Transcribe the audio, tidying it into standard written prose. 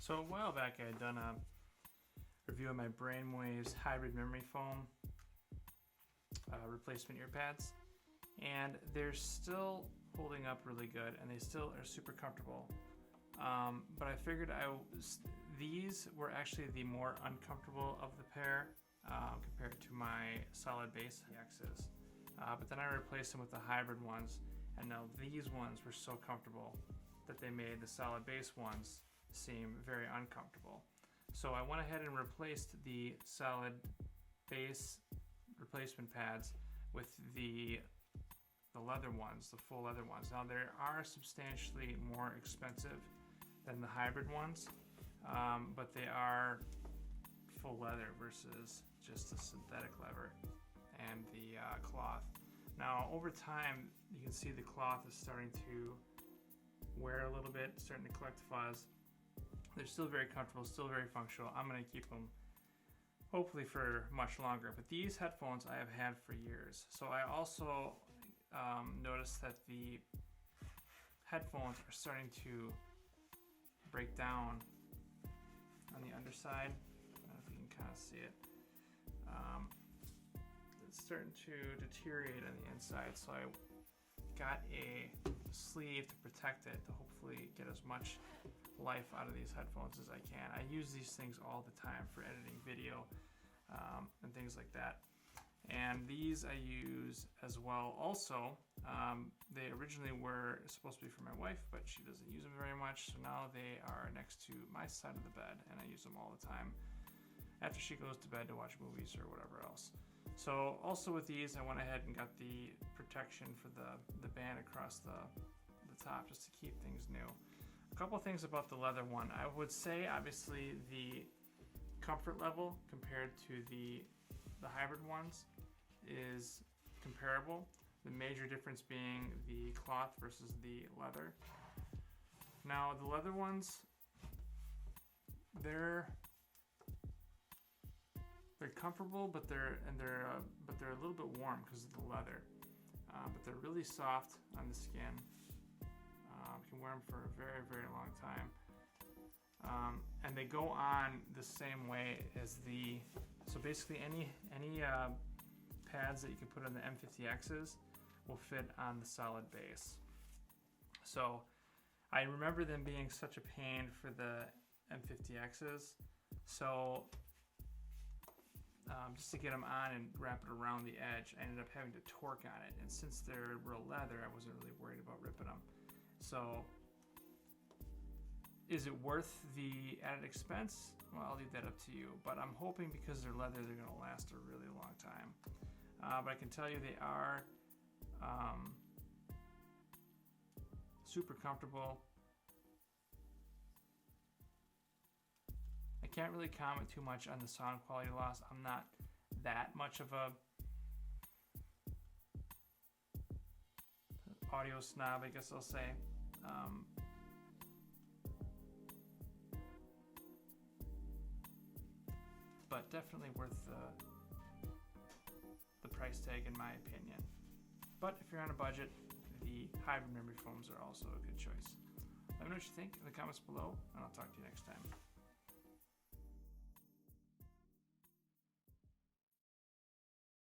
So a while back I had done a review of my BRAINWAVZ hybrid memory foam replacement ear pads, and they're still holding up really good and they still are super comfortable. But I figured these were actually the more uncomfortable of the pair compared to my solid base X's. But then I replaced them with the hybrid ones, and now these ones were so comfortable that they made the solid base ones seem very uncomfortable. So I went ahead and replaced the solid base replacement pads with the leather ones, the full leather ones. Now they are substantially more expensive than the hybrid ones, but they are full leather versus just the synthetic leather and the cloth. Now over time you can see the cloth is starting to wear a little bit, starting to collect fuzz. They're still very comfortable, still very functional. I'm going to keep them hopefully for much longer, but these headphones I have had for years. So I also noticed that the headphones are starting to break down on the underside. I don't know if you can kind of see it. It's starting to deteriorate on the inside, so I got a sleeve to protect it to hopefully get as much life out of these headphones as I can. I use these things all the time for editing video and things like that. And these I use as well also. They originally were supposed to be for my wife, but she doesn't use them very much, so now they are next to my side of the bed and I use them all the time after she goes to bed to watch movies or whatever else. So also with these I went ahead and got the protection for the band across the top just to keep things new. A couple things about the leather one. I would say obviously the comfort level compared to the hybrid ones is comparable. The major difference being the cloth versus the leather. Now the leather ones, they're comfortable, but they're a little bit warm because of the leather. But they're really soft on the skin. You can wear them for a very, very long time. And they go on the same way as so basically any pads that you can put on the M50Xs will fit on the solid base. So I remember them being such a pain for the M50Xs. So just to get them on and wrap it around the edge, I ended up having to torque on it. And since they're real leather, I wasn't really worried about ripping them. So is it worth the added expense? Well, I'll leave that up to you. But I'm hoping because they're leather, they're going to last a really long time. But I can tell you they are super comfortable. I can't really comment too much on the sound quality loss. I'm not that much of a audio snob, I guess I'll say. But definitely worth the price tag in my opinion. But if you're on a budget, the hybrid memory foams are also a good choice. Let me know what you think in the comments below, and I'll talk to you next time.